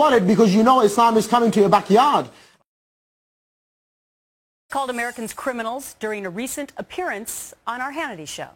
want it because you know Islam is coming to your backyard. Called Americans criminals during a recent appearance on our Hannity show.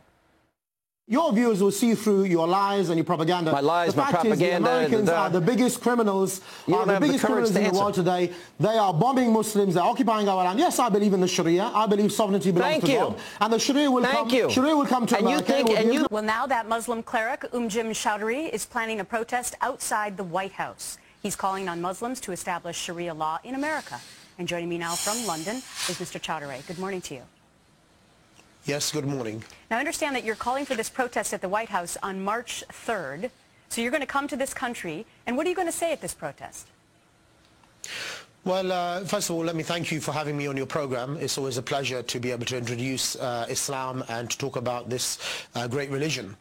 Your viewers will see through your lies and your propaganda. My lies, my propaganda. The Americans are the biggest criminals, in the world today. They are bombing Muslims. They're occupying our land. Yes, I believe in the Sharia. I believe sovereignty belongs to God. And the Sharia will come to America. Well, now that Muslim cleric Umjim Chowdhury is planning a protest outside the White House. He's calling on Muslims to establish Sharia law in America. And joining me now from London is Mr. Chowdhury. Good morning to you. Yes, good morning. Now, I understand that you're calling for this protest at the White House on March 3rd. So you're going to come to this country. And what are you going to say at this protest? Well, first of all, let me thank you for having me on your program. It's always a pleasure to be able to introduce Islam and to talk about this great religion.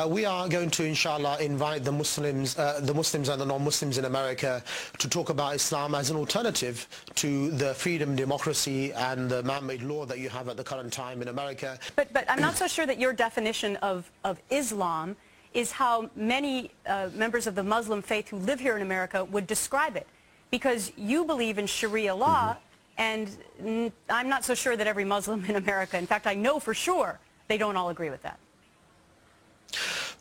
We are going to, inshallah, invite the Muslims and the non-Muslims in America to talk about Islam as an alternative to the freedom, democracy, and the man-made law that you have at the current time in America. But I'm not so sure that your definition of Islam is how many members of the Muslim faith who live here in America would describe it. Because you believe in Sharia law, and I'm not so sure that every Muslim in America, in fact, I know for sure they don't all agree with that.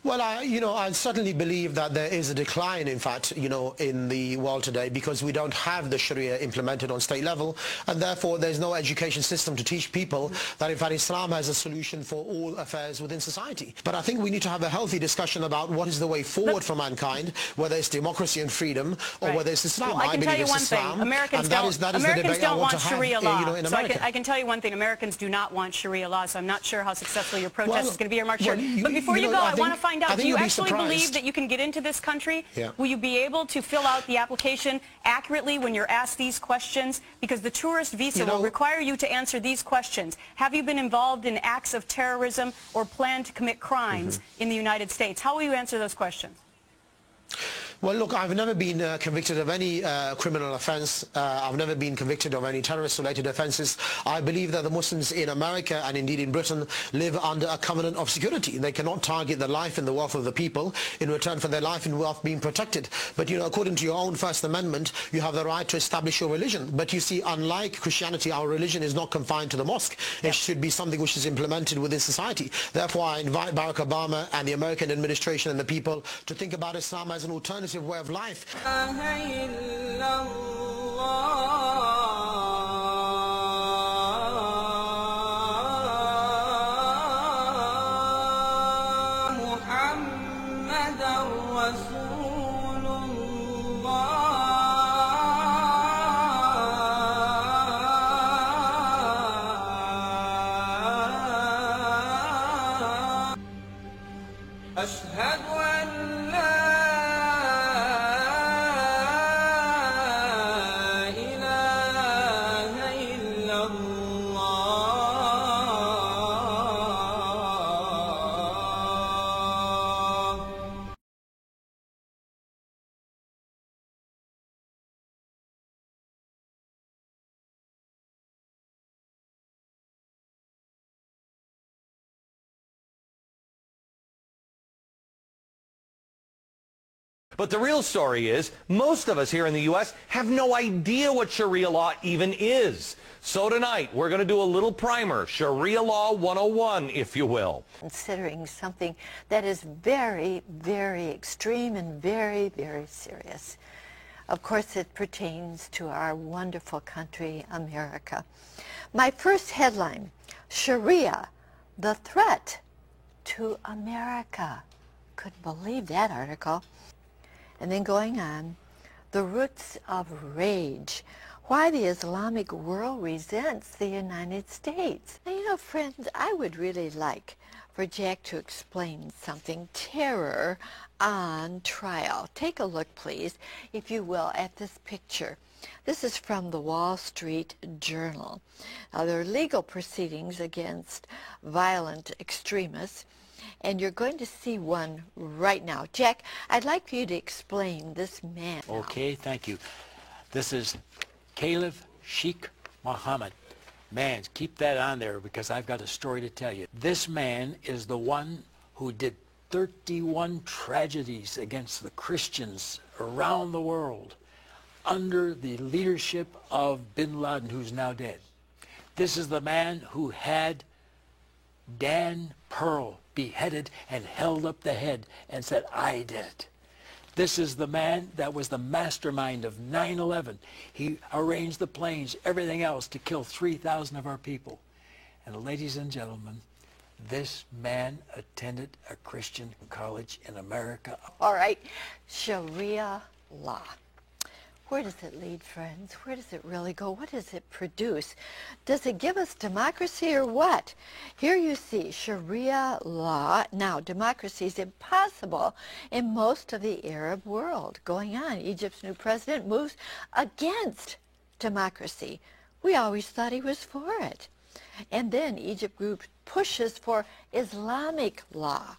Well, I certainly believe that there is a decline, in fact, in the world today because we don't have the Sharia implemented on state level, and therefore there's no education system to teach people that, in fact, Islam has a solution for all affairs within society. But I think we need to have a healthy discussion about what is the way forward for mankind, whether it's democracy and freedom or whether it's Islam. Well, I can tell you one thing. Americans don't want Sharia law. In America. I can tell you one thing. Americans do not want Sharia law, so I'm not sure how successful your protest is going to be on March 3rd. But before you go, I want to find out, do you actually believe that you can get into this country? Yeah. Will you be able to fill out the application accurately when you're asked these questions? Because the tourist visa will require you to answer these questions. Have you been involved in acts of terrorism or plan to commit crimes in the United States? How will you answer those questions? Well, look, I've never been convicted of any criminal offense. I've never been convicted of any terrorist-related offenses. I believe that the Muslims in America and indeed in Britain live under a covenant of security. They cannot target the life and the wealth of the people in return for their life and wealth being protected. But, according to your own First Amendment, you have the right to establish your religion. But you see, unlike Christianity, our religion is not confined to the mosque. It should be something which is implemented within society. Therefore, I invite Barack Obama and the American administration and the people to think about Islam as an alternative way of life. But the real story is, most of us here in the U.S. have no idea what Sharia law even is. So tonight, we're going to do a little primer, Sharia Law 101, if you will. Considering something that is very, very extreme and very, very serious. Of course, it pertains to our wonderful country, America. My first headline, Sharia, the threat to America. Couldn't believe that article. And then going on, the roots of rage, why the Islamic world resents the United States. Now, friends, I would really like for Jack to explain something. Terror on trial. Take a look, please, if you will, at this picture. This is from the Wall Street Journal. Now, there are legal proceedings against violent extremists, and you're going to see one right now. Jack, I'd like for you to explain this man. Okay, thank you. This is Caliph Sheikh Mohammed. Man, keep that on there because I've got a story to tell you. This man is the one who did 31 tragedies against the Christians around the world. under the leadership of bin Laden, who's now dead. This is the man who had Dan Pearl beheaded and held up the head and said, "I did it." This is the man that was the mastermind of 9/11. He arranged the planes, everything else, to kill 3,000 of our people. And ladies and gentlemen, this man attended a Christian college in America. All right, Sharia law. Where does it lead, friends? Where does it really go? What does it produce? Does it give us democracy or what? Here you see Sharia law. Now, democracy is impossible in most of the Arab world going on. Egypt's new president moves against democracy. We always thought he was for it. And then Egypt group pushes for Islamic law.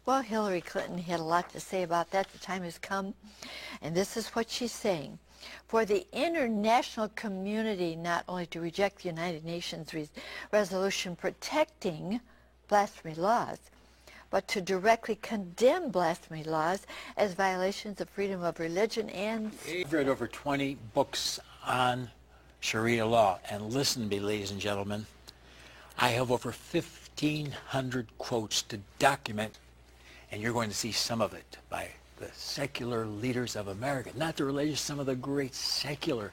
Well, Hillary Clinton had a lot to say about that. The time has come. And this is what she's saying. For the international community not only to reject the United Nations resolution protecting blasphemy laws, but to directly condemn blasphemy laws as violations of freedom of religion and... I've read over 20 books on Sharia law. And listen to me, ladies and gentlemen. I have over 1,500 quotes to document, and you're going to see some of it by the secular leaders of America, not the religious, some of the great secular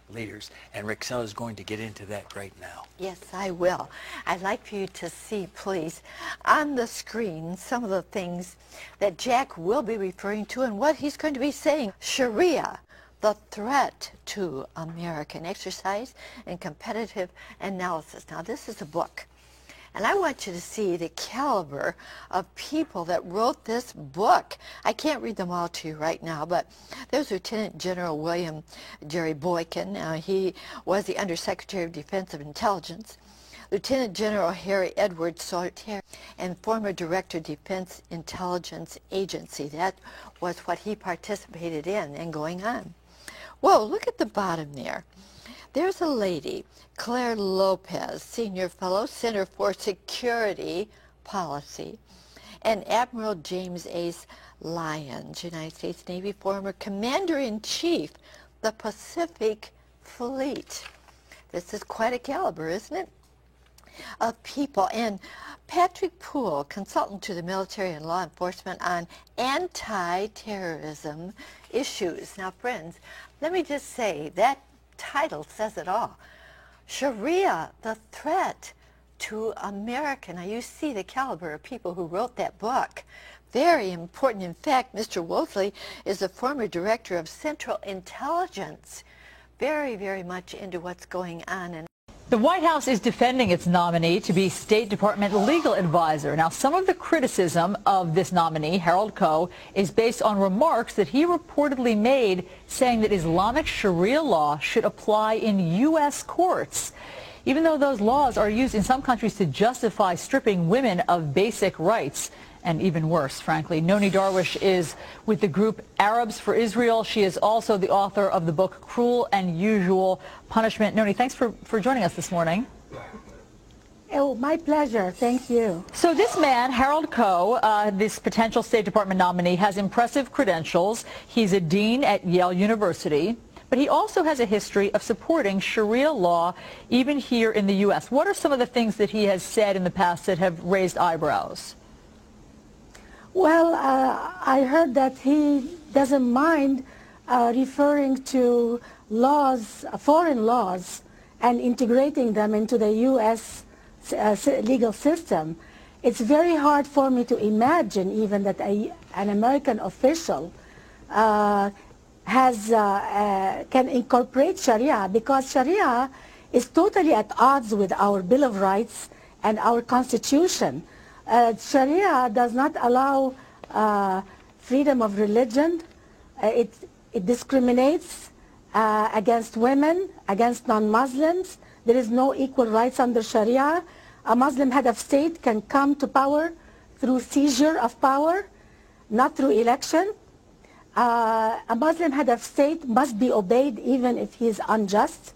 leaders. And Rixella is going to get into that right now. Yes, I will. I'd like for you to see, please, on the screen some of the things that Jack will be referring to and what he's going to be saying. Sharia, the threat to American exercise and competitive analysis. Now, this is a book. And I want you to see the caliber of people that wrote this book. I can't read them all to you right now, but there's Lieutenant General William Jerry Boykin. He was the Undersecretary of Defense of Intelligence. Lieutenant General Harry Edward Sauter, and former Director of Defense Intelligence Agency. That was what he participated in and going on. Whoa, look at the bottom there. There's a lady, Claire Lopez, Senior Fellow, Center for Security Policy, and Admiral James Ace Lyons, United States Navy former Commander-in-Chief, the Pacific Fleet. This is quite a caliber, isn't it, of people. And Patrick Poole, consultant to the military and law enforcement on anti-terrorism issues. Now, friends, let me just say that title says it all. Sharia, the threat to America. Now you see the caliber of people who wrote that book. Very important. In fact, Mr. Wolseley is the former director of Central Intelligence. Very, very much into what's going on. And the White House is defending its nominee to be State Department legal advisor. Now, some of the criticism of this nominee, Harold Koh, is based on remarks that he reportedly made saying that Islamic Sharia law should apply in U.S. courts, even though those laws are used in some countries to justify stripping women of basic rights. And even worse, frankly. Noni Darwish is with the group Arabs for Israel. She is also the author of the book Cruel and Usual Punishment. Noni, thanks for joining us this morning. Oh, my pleasure. Thank you. So this man, Harold Koh, this potential State Department nominee, has impressive credentials. He's a dean at Yale University, but he also has a history of supporting Sharia law even here in the U.S. What are some of the things that he has said in the past that have raised eyebrows? Well, I heard that he doesn't mind referring to laws, foreign laws, and integrating them into the U.S. Legal system. It's very hard for me to imagine even that an American official can incorporate Sharia, because Sharia is totally at odds with our Bill of Rights and our Constitution. Sharia does not allow freedom of religion. It discriminates against women, against non-Muslims. There is no equal rights under Sharia. A Muslim head of state can come to power through seizure of power, not through election. A Muslim head of state must be obeyed even if he is unjust.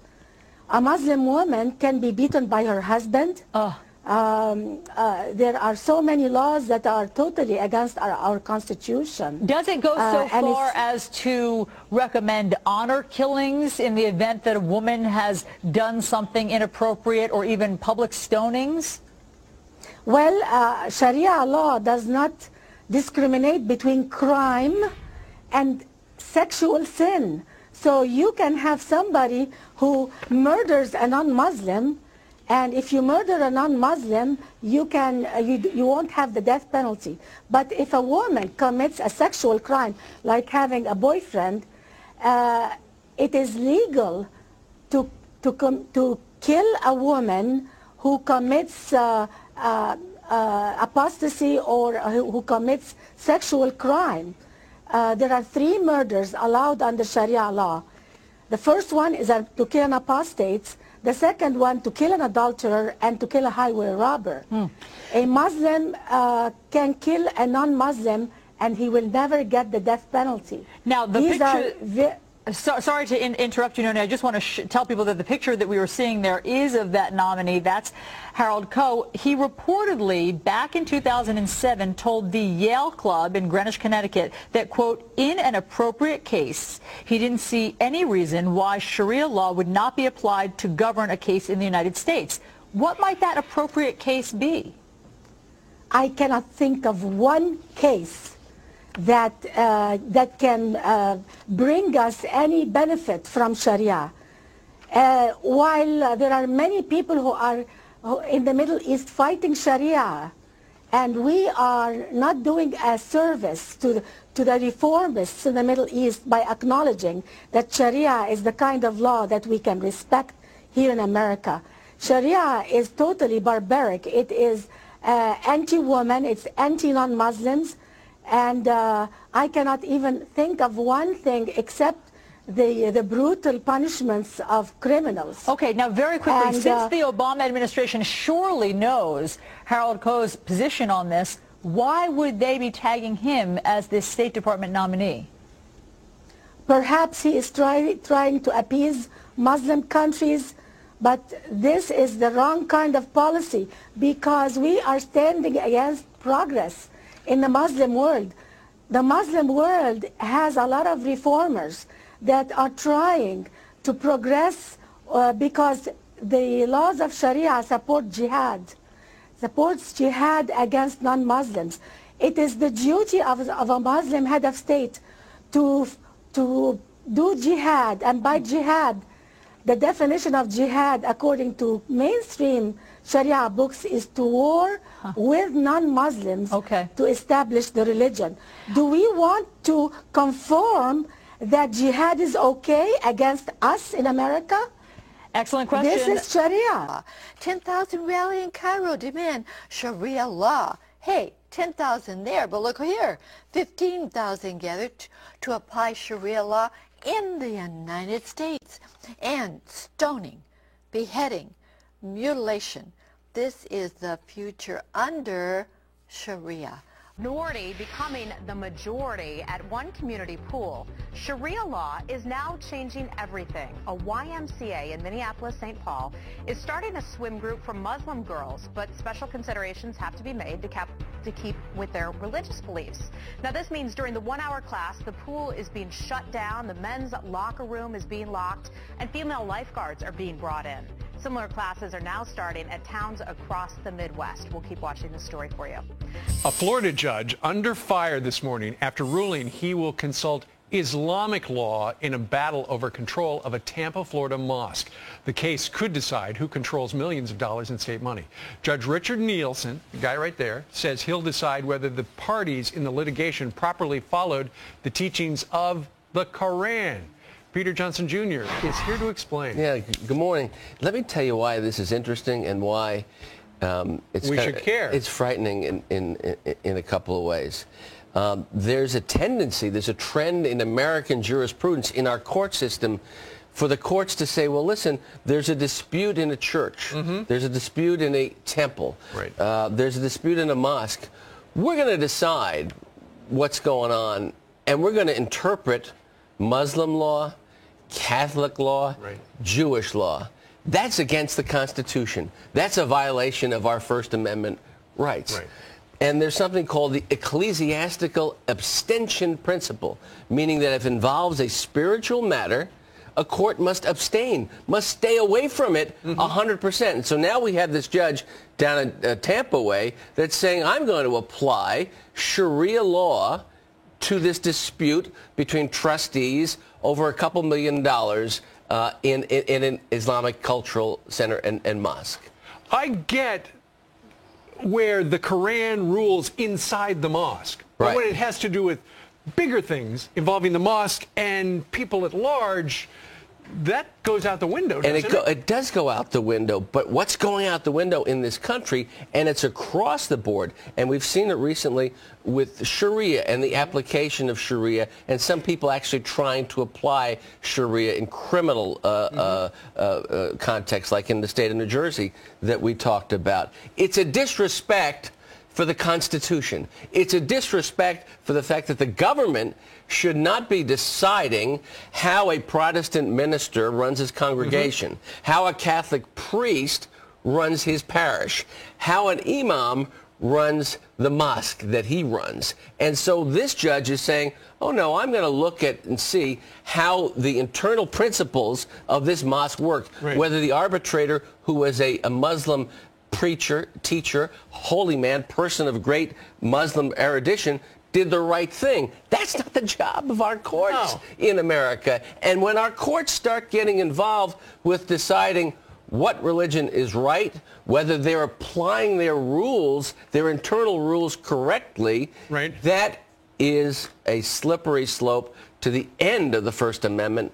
A Muslim woman can be beaten by her husband. There are so many laws that are totally against our Constitution. Does it go so and far as to recommend honor killings in the event that a woman has done something inappropriate, or even public stonings? Well, Sharia law does not discriminate between crime and sexual sin. So you can have somebody who murders a non-Muslim, and if you murder a non-Muslim, you won't have the death penalty. But if a woman commits a sexual crime, like having a boyfriend, it is legal to kill a woman who commits apostasy or who commits sexual crime. There are 3 murders allowed under Sharia law. The first one is to kill an apostate. The second one, to kill an adulterer, and to kill a highway robber. A Muslim can kill a non-Muslim, and he will never get the death penalty. Now, the picture... Sorry to interrupt you, Noni. I just want to tell people that the picture that we were seeing there is of that nominee. That's Harold Koh. He reportedly, back in 2007, told the Yale Club in Greenwich, Connecticut, that, quote, in an appropriate case, he didn't see any reason why Sharia law would not be applied to govern a case in the United States. What might that appropriate case be? I cannot think of one case that can bring us any benefit from Sharia. While there are many people who are in the Middle East fighting Sharia, and we are not doing a service to the reformists in the Middle East by acknowledging that Sharia is the kind of law that we can respect here in America. Sharia is totally barbaric. It is anti-woman, it's anti-non-Muslims, and I cannot even think of one thing except the brutal punishments of criminals. Okay, now very quickly, and, since the Obama administration surely knows Harold Koh's position on this, why would they be tagging him as this State Department nominee? Perhaps he is trying to appease Muslim countries, but this is the wrong kind of policy, because we are standing against progress in the Muslim world. The Muslim world has a lot of reformers that are trying to progress because the laws of Sharia support jihad, supports jihad against non-Muslims. It is the duty of a Muslim head of state to do jihad, and by jihad, the definition of jihad according to mainstream Sharia books is to war with non-Muslims to establish the religion. Do we want to conform that jihad is okay against us in America? Excellent question. This is Sharia. 10,000 rally in Cairo demand Sharia law. Hey, 10,000 there, but look here, 15,000 gathered to apply Sharia law in the United States. And stoning, beheading, mutilation. This is the future under Sharia. Minority becoming the majority at one community pool. Sharia law is now changing everything. A YMCA in Minneapolis, St. Paul is starting a swim group for Muslim girls, but special considerations have to be made to keep with their religious beliefs. Now this means during the 1-hour class, the pool is being shut down, the men's locker room is being locked, and female lifeguards are being brought in. Similar classes are now starting at towns across the Midwest. We'll keep watching this story for you. A Florida judge under fire this morning after ruling he will consult Islamic law in a battle over control of a Tampa, Florida mosque. The case could decide who controls millions of dollars in state money. Judge Richard Nielsen, the guy right there, says he'll decide whether the parties in the litigation properly followed the teachings of the Koran. Peter Johnson Jr. is here to explain. Yeah, good morning. Let me tell you why this is interesting and why we should care. It's frightening in a couple of ways. There's a tendency, there's a trend in American jurisprudence in our court system for the courts to say, well, listen, there's a dispute in a church. There's a dispute in a temple. Right. There's a dispute in a mosque. We're going to decide what's going on, and we're going to interpret Muslim law, Catholic law, Jewish law. That's against the Constitution. That's a violation of our First Amendment rights. Right. And there's something called the ecclesiastical abstention principle, meaning that if it involves a spiritual matter, a court must abstain, must stay away from it 100%. And so now we have this judge down at Tampa Way that's saying, I'm going to apply Sharia law to this dispute between trustees over a couple $1 million in an Islamic cultural center and mosque. I get where the Quran rules inside the mosque. But Right. when it has to do with bigger things involving the mosque and people at large, that goes out the window, doesn't And it does go out the window, but what's going out the window in this country, and it's across the board, and we've seen it recently with Sharia and the application of Sharia, and some people actually trying to apply Sharia in criminal context, like in the state of New Jersey that we talked about. It's a disrespect for the Constitution. It's a disrespect for the fact that the government should not be deciding how a Protestant minister runs his congregation, how a Catholic priest runs his parish, how an imam runs the mosque that he runs. And so this judge is saying, oh no, I'm going to look at and see how the internal principles of this mosque work, whether the arbitrator, who was a Muslim preacher, teacher, holy man, person of great Muslim erudition, did the right thing. That's not the job of our courts in America. And when our courts start getting involved with deciding what religion is right, whether they're applying their rules, their internal rules correctly, that is a slippery slope to the end of the First Amendment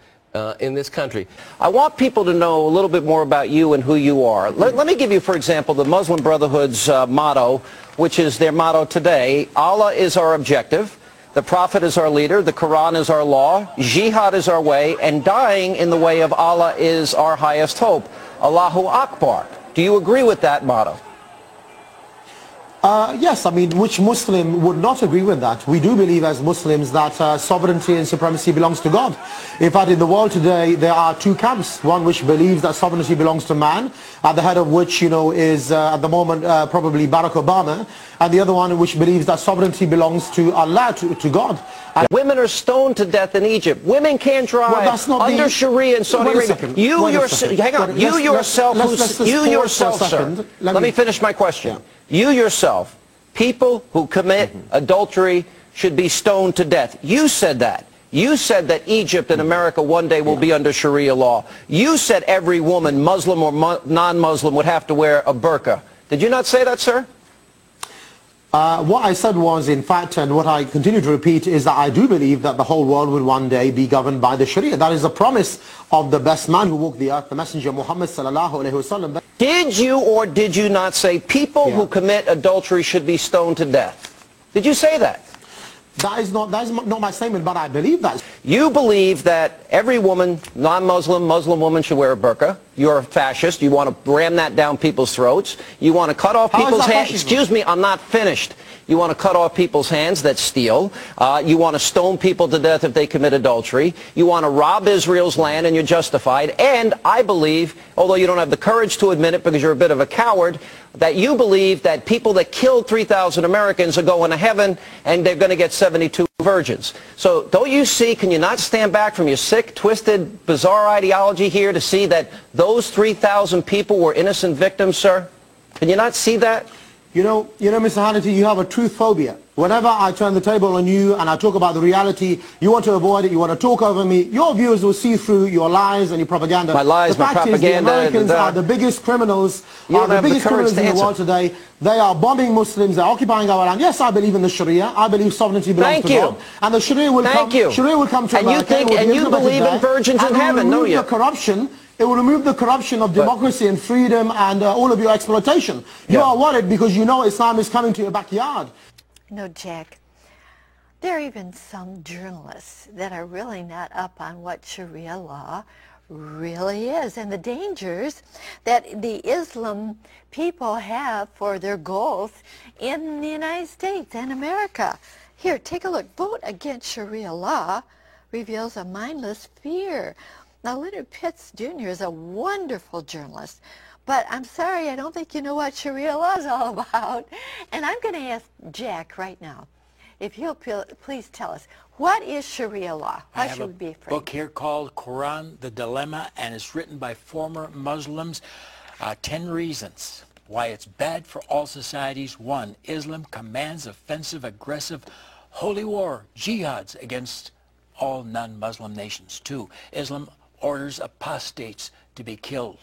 in this country. I want people to know a little bit more about you and who you are. Let me give you, for example, the Muslim Brotherhood's motto, which is their motto today: Allah is our objective, the Prophet is our leader, the Quran is our law, jihad is our way, and dying in the way of Allah is our highest hope. Allahu Akbar. Do you agree with that motto? Yes, I mean, which Muslim would not agree with that? We do believe as Muslims that sovereignty and supremacy belongs to God. In fact, in the world today, there are two camps. One which believes that sovereignty belongs to man, at the head of which, you know, is at the moment probably Barack Obama, and the other one which believes that sovereignty belongs to Allah, to God. And women are stoned to death in Egypt. Women can't drive under Sharia in Saudi Arabia. You yourself, sir. Let me finish my question. Yeah. You yourself, people who commit adultery should be stoned to death. You said that. You said that Egypt and America one day will be under Sharia law. You said every woman, Muslim or non-Muslim, would have to wear a burqa. Did you not say that, sir? What I said was, in fact, and what I continue to repeat, is that I do believe that the whole world will one day be governed by the Sharia. That is a promise of the best man who walked the earth, the Messenger Muhammad sallallahu alaihi wasallam. Did you or did you not say people who commit adultery should be stoned to death? Did you say that? That is not my statement, but I believe that. You believe that every woman, non-Muslim, Muslim woman should wear a burqa. You're a fascist. You want to ram that down people's throats. You want to cut off people's hands. Excuse me, I'm not finished. You want to cut off people's hands that steal. You want to stone people to death if they commit adultery. You want to rob Israel's land, and you're justified. And I believe, although you don't have the courage to admit it because you're a bit of a coward, that you believe that people that killed 3,000 Americans are going to heaven and they're going to get 72 virgins. So don't you see, can you not stand back from your sick, twisted, bizarre ideology here to see that those 3,000 people were innocent victims, sir? Can you not see that? You know, Mr. Hannity, you have a truth phobia. Whenever I turn the table on you and I talk about the reality, you want to avoid it, you want to talk over me. Your viewers will see through your lies and your propaganda. My lies, my propaganda. The Americans are the biggest criminals, in the world today. They are bombing Muslims, they're occupying our land. Yes, I believe in the Sharia. I believe sovereignty belongs to God. And the Sharia will come to America. And you believe in virgins in heaven, don't you? It will remove the corruption of democracy and freedom and all of your exploitation. You are worried because you know Islam is coming to your backyard. No, Jack. There are even some journalists that are really not up on what Sharia law really is and the dangers that the Islam people have for their goals in the United States and America. Here, take a look. Vote against Sharia law reveals a mindless fear Now, Leonard Pitts Jr. is a wonderful journalist, but I'm sorry, I don't think you know what Sharia law is all about. And I'm going to ask Jack right now, if he'll please tell us, what is Sharia law? Why should we be afraid? I have a book here called Quran, The Dilemma, and it's written by former Muslims. 10 reasons why it's bad for all societies. 1, Islam commands offensive, aggressive, holy war, jihads against all non-Muslim nations. 2, Islam orders apostates to be killed.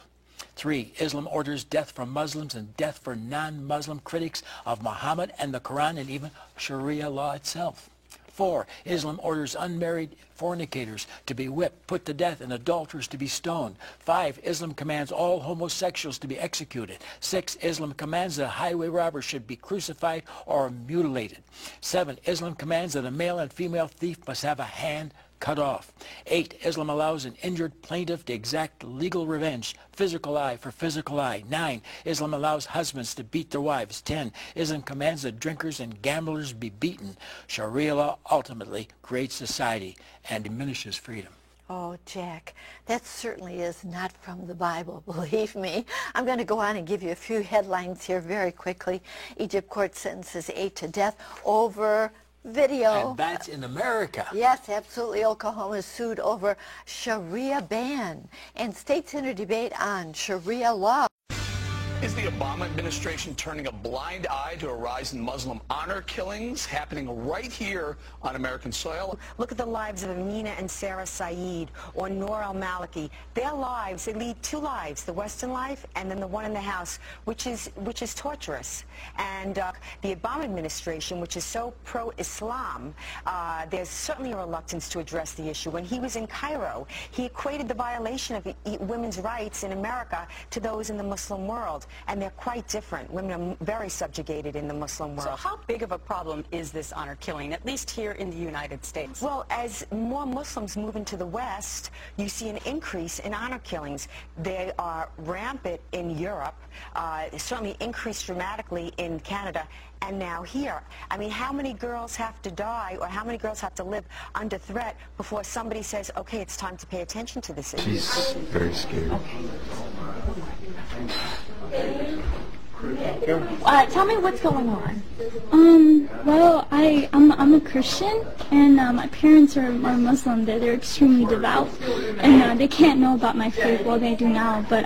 3, Islam orders death for Muslims and death for non-Muslim critics of Muhammad and the Quran and even Sharia law itself. 4, Islam orders unmarried fornicators to be whipped, put to death, and adulterers to be stoned. 5, Islam commands all homosexuals to be executed. 6, Islam commands that a highway robber should be crucified or mutilated. 7, Islam commands that a male and female thief must have a hand cut off. 8, Islam allows an injured plaintiff to exact legal revenge, physical eye for physical eye. 9, Islam allows husbands to beat their wives. 10, Islam commands that drinkers and gamblers be beaten. Sharia law ultimately creates society and diminishes freedom. Oh, Jack, that certainly is not from the Bible, believe me. I'm going to go on and give you a few headlines here very quickly. Egypt court sentences 8 to death over video. And that's in America. Yes, absolutely. Oklahoma is sued over Sharia ban. And states enter debate on Sharia law. Is the Obama administration turning a blind eye to a rise in Muslim honor killings happening right here on American soil? Look at the lives of Amina and Sarah Saeed or Noor al-Maliki. Their lives, they lead 2 lives, the Western life and then the one in the house, which is torturous. And the Obama administration, which is so pro-Islam, there's certainly a reluctance to address the issue. When he was in Cairo, he equated the violation of women's rights in America to those in the Muslim world. And they're quite different. Women are very subjugated in the Muslim world. So how big of a problem is this honor killing, at least here in the United States? Well, as more Muslims move into the West, you see an increase in honor killings. They are rampant in Europe, certainly increased dramatically in Canada, and now here. I mean, how many girls have to die or how many girls have to live under threat before somebody says, okay, it's time to pay attention to this issue? She's very scared. Tell me what's going on. Well, I'm a Christian, and my parents are Muslim. They're extremely devout, and they can't know about my faith. Well, they do now, but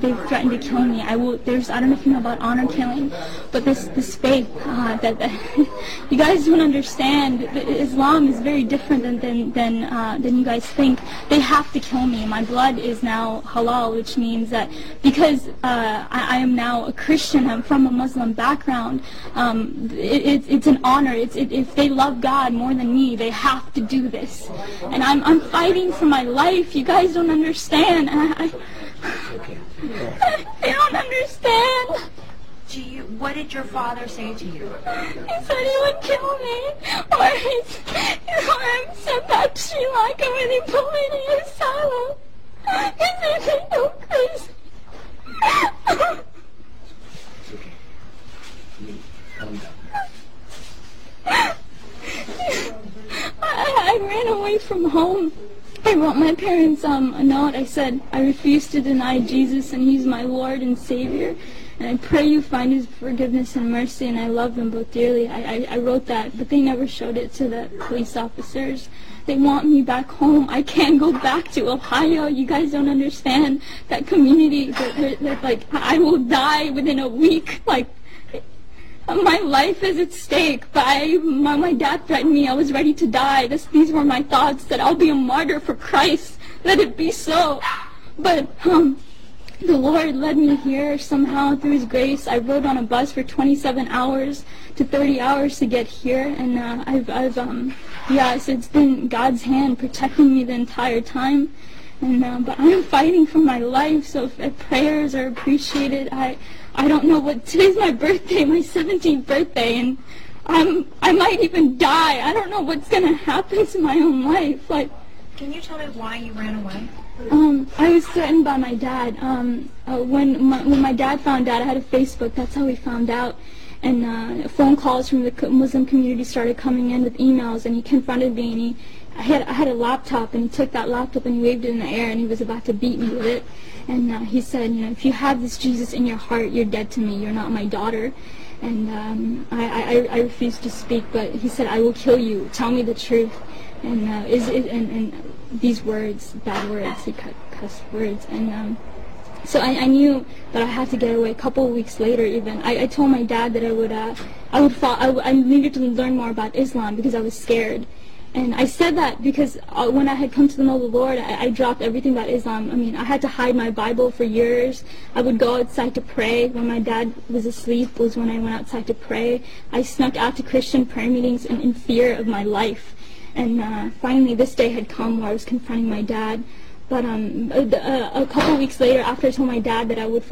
they've threatened to kill me. I don't know if you know about honor killing, but this faith that you guys don't understand. Islam is very different than you guys think. They have to kill me. My blood is now halal, which means that because I am now a Christian, I'm from a Muslim background, it's an honor. If they love God more than me, they have to do this. And I'm fighting for my life. You guys don't understand. They don't understand. What did your father say to you? He said he would kill me, or I'm sent back to Sri Lanka where they put me in the asylum. He said they go crazy. I ran away from home. I wrote my parents a note. I said, I refuse to deny Jesus and He's my Lord and Savior. And I pray you find His forgiveness and mercy, and I love them both dearly. I wrote that, but they never showed it to the police officers. They want me back home. I can't go back to Ohio. You guys don't understand that community. Like, I will die within a week. Like, my life is at stake. But my dad threatened me. I was ready to die. These were my thoughts, that I'll be a martyr for Christ. Let it be so. But the Lord led me here somehow through His grace. I rode on a bus for 27 hours to 30 hours to get here, and so it's been God's hand protecting me the entire time. And but I'm fighting for my life, so if prayers are appreciated. I don't know what, today's my birthday, my 17th birthday, and I might even die. I don't know what's gonna happen to my own life. Like, can you tell me why you ran away? I was threatened by my dad. When my dad found out, I had a Facebook, that's how we found out. And phone calls from the Muslim community started coming in with emails, and he confronted me, and I had a laptop, and he took that laptop and he waved it in the air, and he was about to beat me with it. And he said, you know, if you have this Jesus in your heart, you're dead to me. You're not my daughter. And I refused to speak, but he said, I will kill you. Tell me the truth. And and these words, bad words, he cussed words. And so I knew that I had to get away. A couple of weeks later, even I told my dad that I needed to learn more about Islam because I was scared. And I said that because when I had come to know the Lord, I dropped everything about Islam. I mean, I had to hide my Bible for years. I would go outside to pray. When my dad was asleep was when I went outside to pray. I snuck out to Christian prayer meetings in fear of my life. And finally, this day had come where I was confronting my dad. But a couple of weeks later, after I told my dad that I wouldn't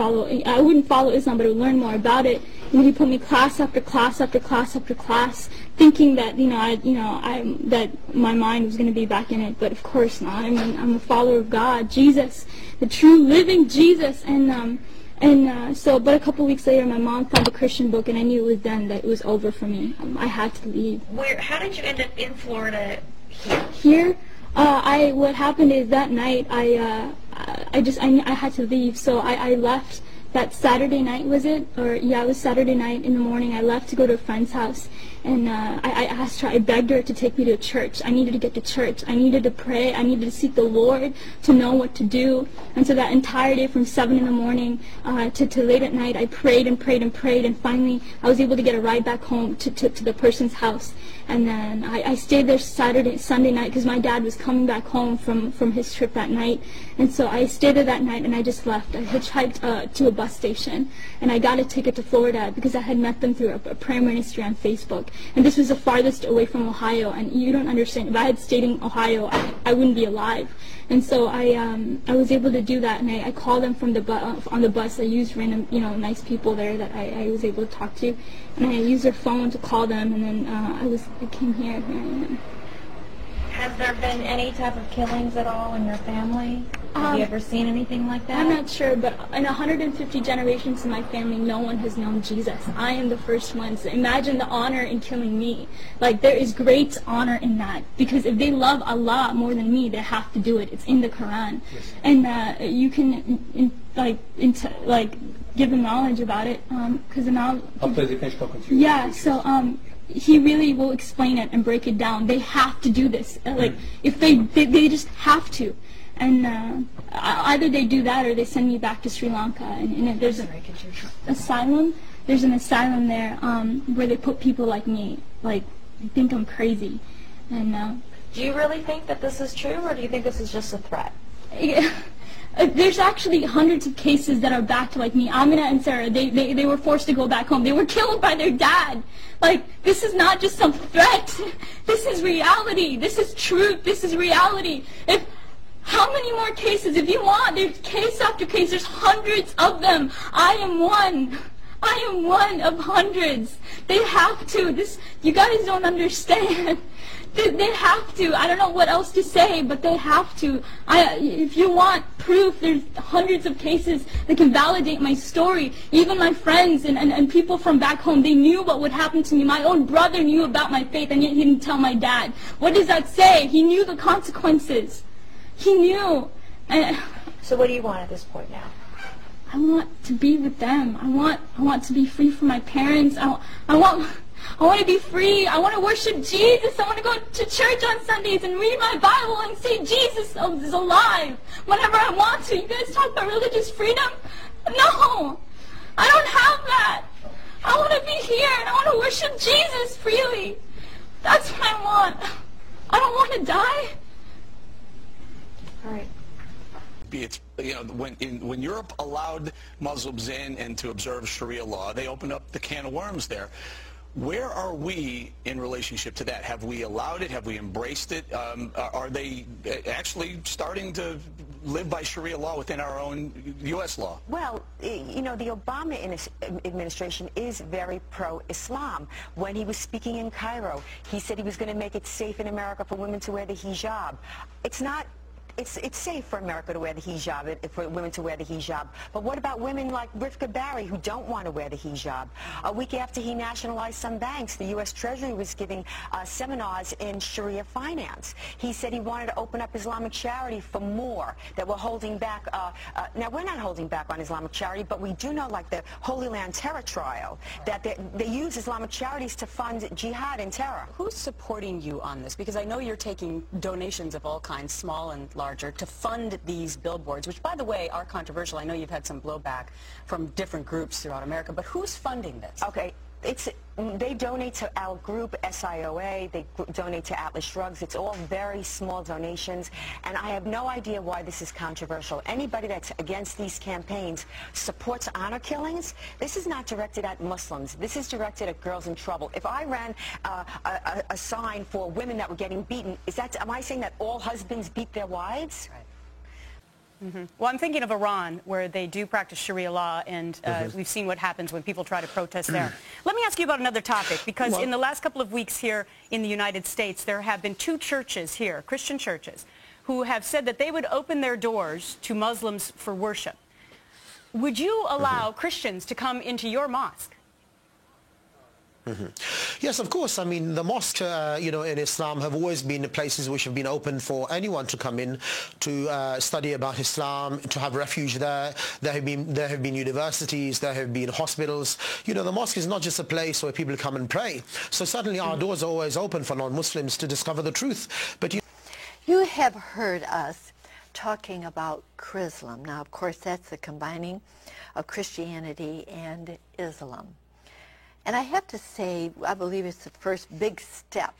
follow Islam, but I would learn more about it, and he put me class after class after class after class, thinking that that my mind was going to be back in it. But of course not. I mean, I'm a follower of God, Jesus, the true living Jesus. But a couple of weeks later, my mom found a Christian book, and I knew it was then that it was over for me. I had to leave. How did you end up in Florida here? Here? What happened is that night I had to leave, so I left that Saturday night, was it? It was Saturday night in the morning. I left to go to a friend's house, and I asked her, I begged her to take me to church. I needed to get to church. I needed to pray. I needed to seek the Lord to know what to do. And so that entire day from 7 in the morning to late at night, I prayed and prayed and prayed, and finally I was able to get a ride back home to the person's house. And then I stayed there Sunday night because my dad was coming back home from his trip that night. And so I stayed there that night and I just left. I hitchhiked to a bus station, and I got a ticket to Florida because I had met them through a prayer ministry on Facebook. And this was the farthest away from Ohio, and you don't understand. If I had stayed in Ohio, I wouldn't be alive. And so I was able to do that, and I called them from on the bus. I used random, nice people there that I was able to talk to, and I used their phone to call them, and then I came here. Here I am. Has there been any type of killings at all in your family? Have you ever seen anything like that? I'm not sure, but in 150 generations in my family, no one has known Jesus. I am the first one. So imagine the honor in killing me. Like, there is great honor in that, because if they love Allah more than me, they have to do it. It's in the Quran. Yes. And you can give them knowledge about it, because the knowledge. Yeah. So he really will explain it and break it down. They have to do this. If they just have to. And either they do that or they send me back to Sri Lanka. And there's an asylum. There's an asylum there where they put people like me. Like, they think I'm crazy. And do you really think that this is true, or do you think this is just a threat? There's actually hundreds of cases that are backed like me. Amina and Sarah, they were forced to go back home. They were killed by their dad. Like, this is not just some threat. This is reality. This is truth. This is reality. How many more cases? If you want, there's case after case. There's hundreds of them. I am one. I am one of hundreds. They have to. You guys don't understand. They have to. I don't know what else to say, but they have to. If you want proof, there's hundreds of cases that can validate my story. Even my friends and people from back home, they knew what would happen to me. My own brother knew about my faith, and yet he didn't tell my dad. What does that say? He knew the consequences. He knew. So what do you want at this point now? I want to be with them. I want to be free from my parents. I want to be free. I want to worship Jesus. I want to go to church on Sundays and read my Bible and say Jesus is alive whenever I want to. You guys talk about religious freedom? No, I don't have that. I want to be here and I want to worship Jesus freely. That's what I want. I don't want to die. All right. It's, when Europe allowed Muslims in and to observe Sharia law, they opened up the can of worms there. Where are we in relationship to that? Have we allowed it? Have we embraced it? Are they actually starting to live by Sharia law within our own U.S. law? Well, the Obama administration is very pro-Islam. When he was speaking in Cairo, he said he was going to make it safe in America for women to wear the hijab. it's safe for America to wear the hijab, for women to wear the hijab. But what about women like Rivka Barry who don't want to wear the hijab? A week after he nationalized some banks, the U.S. Treasury was giving seminars in Sharia finance. He said he wanted to open up Islamic charity for more, that we're holding back. Now, we're not holding back on Islamic charity, but we do know, like the Holy Land terror trial, that they use Islamic charities to fund jihad and terror. Who's supporting you on this? Because I know you're taking donations of all kinds, small and larger, to fund these billboards, which, by the way, are controversial. I know you've had some blowback from different groups throughout America, but who's funding this? Okay. They donate to our group, SIOA. They donate to Atlas Shrugs. It's all very small donations, and I have no idea why this is controversial. Anybody that's against these campaigns supports honor killings. This is not directed at Muslims. This is directed at girls in trouble. If I ran a sign for women that were getting beaten, am I saying that all husbands beat their wives? Right. Well, I'm thinking of Iran, where they do practice Sharia law, and we've seen what happens when people try to protest there. Let me ask you about another topic, because in the last couple of weeks here in the United States, there have been 2 churches here, Christian churches, who have said that they would open their doors to Muslims for worship. Would you allow Christians to come into your mosque? Yes, of course. I mean, the mosques, in Islam have always been places which have been open for anyone to come in to study about Islam, to have refuge there. There have been universities, there have been hospitals. The mosque is not just a place where people come and pray. So certainly our doors are always open for non-Muslims to discover the truth. But you have heard us talking about Chrislam. Now, of course, that's the combining of Christianity and Islam. And I have to say, I believe it's the first big step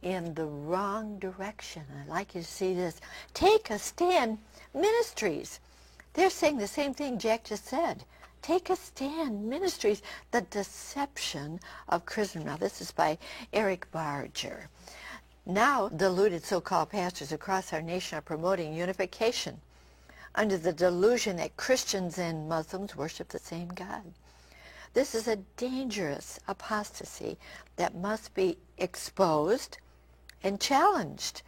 in the wrong direction. I'd like you to see this. Take a Stand Ministries. They're saying the same thing Jack just said. Take a Stand Ministries, the deception of Chrislam. Now, this is by Eric Barger. Now, deluded so-called pastors across our nation are promoting unification under the delusion that Christians and Muslims worship the same God. This is a dangerous apostasy that must be exposed and challenged.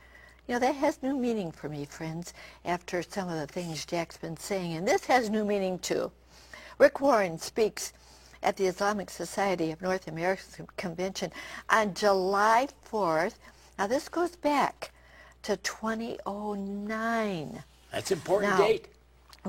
That has new meaning for me, friends, after some of the things Jack's been saying. And this has new meaning, too. Rick Warren speaks at the Islamic Society of North America's convention on July 4th. Now, this goes back to 2009. That's an important date.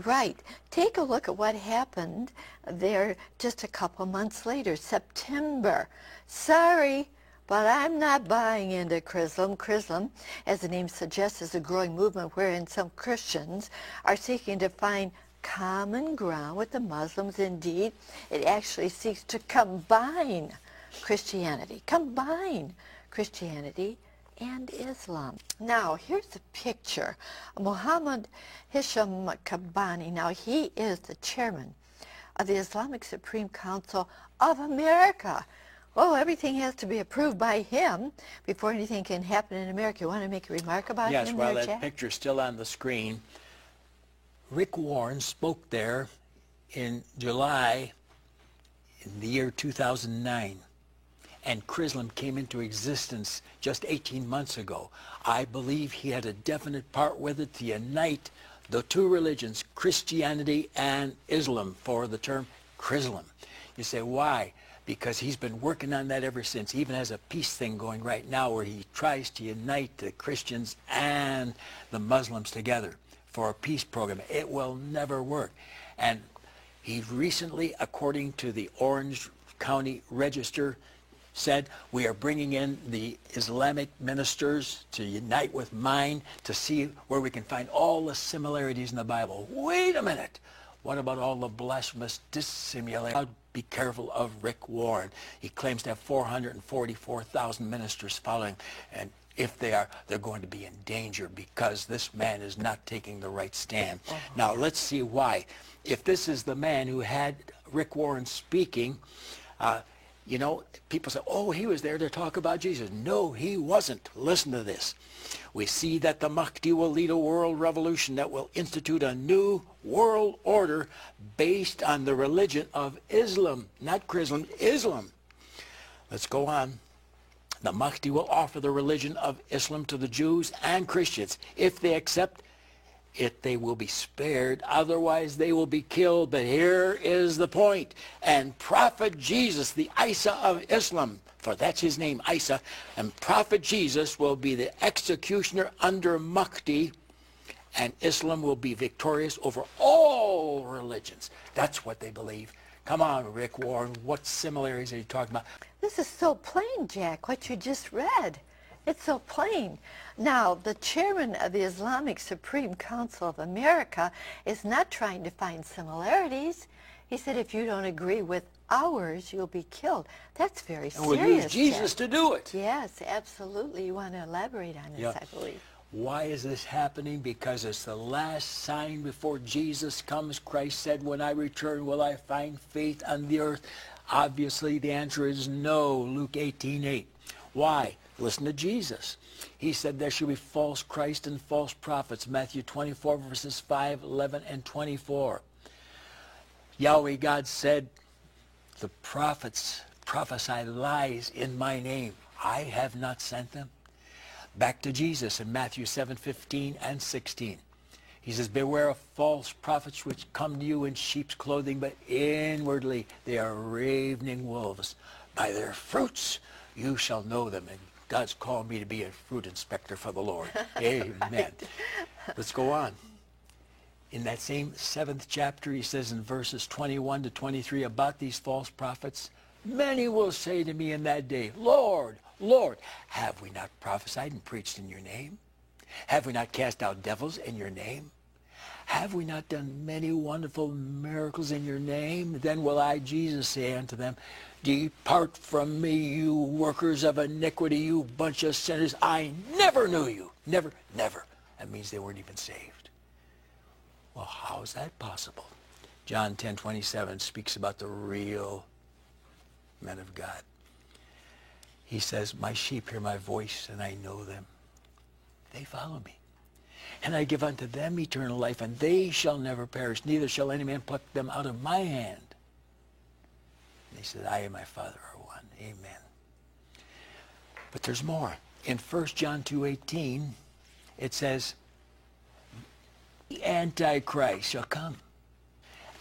Right. Take a look at what happened there just a couple months later, September. Sorry, but I'm not buying into Chrislam. Chrislam, as the name suggests, is a growing movement wherein some Christians are seeking to find common ground with the Muslims. Indeed, it actually seeks to combine Christianity and Islam. Now, here's a picture of Muhammad Hisham Kabani. Now, he is the chairman of the Islamic Supreme Council of America. Oh, everything has to be approved by him before anything can happen in America. You want to make a remark about him? Yes, while there, that picture's still on the screen, Rick Warren spoke there in July in the year 2009. And Chrislam came into existence just 18 months ago. I believe he had a definite part with it to unite the 2 religions, Christianity and Islam, for the term Chrislam. You say, why? Because he's been working on that ever since. He even has a peace thing going right now where he tries to unite the Christians and the Muslims together for a peace program. It will never work. And he recently, according to the Orange County Register, said, we are bringing in the Islamic ministers to unite with mine to see where we can find all the similarities in the Bible. Wait a minute. What about all the blasphemous dissimilarities? Be careful of Rick Warren. He claims to have 444,000 ministers following, and if they are, they're going to be in danger because this man is not taking the right stand. Now, let's see why. If this is the man who had Rick Warren speaking, people say, oh, he was there to talk about Jesus. No, he wasn't. Listen to this. We see that the Mahdi will lead a world revolution that will institute a new world order based on the religion of Islam, not Chrislam, Islam. Let's go on. The Mahdi will offer the religion of Islam to the Jews and Christians if they accept They will be spared, otherwise they will be killed. But here is the point. And Prophet Jesus, the Isa of Islam, for that's his name, Isa, and Prophet Jesus will be the executioner under Mahdi, and Islam will be victorious over all religions. That's what they believe. Come on, Rick Warren, what similarities are you talking about? This is so plain, Jack, what you just read. It's so plain. Now, the chairman of the Islamic Supreme Council of America is not trying to find similarities. He said, if you don't agree with ours, you'll be killed. That's very serious. And we'll use Jesus to do it. Yes, absolutely. You want to elaborate on this, I believe. Why is this happening? Because it's the last sign before Jesus comes. Christ said, when I return, will I find faith on the earth? Obviously, the answer is no. Luke 18:8. Why? Listen to Jesus. He said there should be false Christ and false prophets. Matthew 24, verses 5, 11, and 24. Yahweh God said, the prophets prophesy lies in my name. I have not sent them. Back to Jesus in Matthew 7:15 and 16. He says, beware of false prophets which come to you in sheep's clothing, but inwardly they are ravening wolves. By their fruits you shall know them. And God's called me to be a fruit inspector for the Lord. Amen. Let's go on. In that same 7th chapter, he says in verses 21 to 23 about these false prophets, many will say to me in that day, Lord, Lord, have we not prophesied and preached in your name? Have we not cast out devils in your name? Have we not done many wonderful miracles in your name? Then will I, Jesus, say unto them, depart from me, you workers of iniquity, you bunch of sinners. I never knew you. Never, never. That means they weren't even saved. Well, how is that possible? John 10:27 speaks about the real men of God. He says, my sheep hear my voice, and I know them. They follow me. And I give unto them eternal life, and they shall never perish, neither shall any man pluck them out of my hand. And he said, I and my Father are one. Amen. But there's more. In 1 John 2:18, it says, the Antichrist shall come.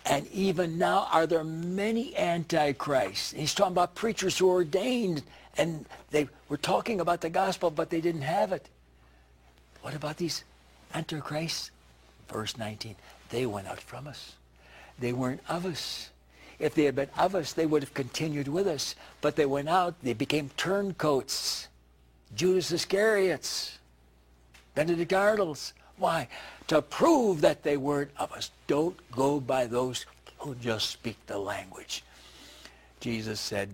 And even now are there many antichrists. And he's talking about preachers who are ordained, and they were talking about the gospel, but they didn't have it. What about these antichrists? Verse 19, they went out from us. They weren't of us. If they had been of us, they would have continued with us. But they went out, they became turncoats. Judas Iscariots, Benedict Arnold's. Why? To prove that they weren't of us. Don't go by those who just speak the language. Jesus said,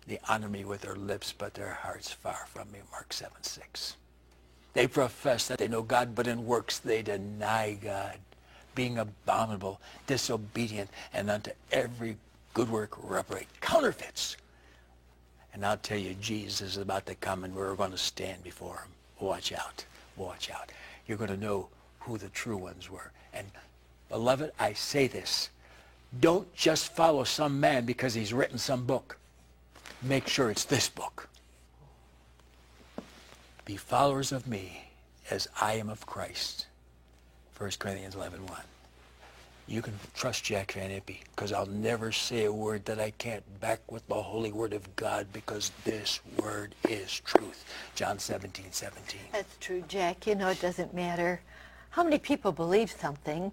they honor me with their lips, but their hearts far from me. Mark 7:6. They profess that they know God, but in works they deny God, being abominable, disobedient, and unto every good work reprobate. Counterfeits. And I'll tell you, Jesus is about to come, and we're going to stand before him. Watch out. Watch out. You're going to know who the true ones were. And beloved, I say this. Don't just follow some man because he's written some book. Make sure it's this book. Be followers of me as I am of Christ. 1 Corinthians 11:1. You can trust Jack Van Impe, because I'll never say a word that I can't back with the holy word of God, because this word is truth. John 17:17. That's true, Jack. You know, it doesn't matter how many people believe something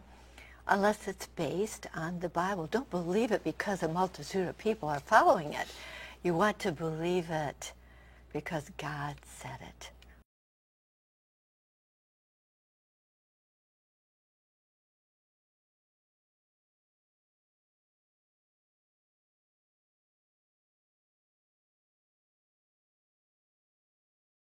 unless it's based on the Bible. Don't believe it because a multitude of people are following it. You want to believe it because God said it.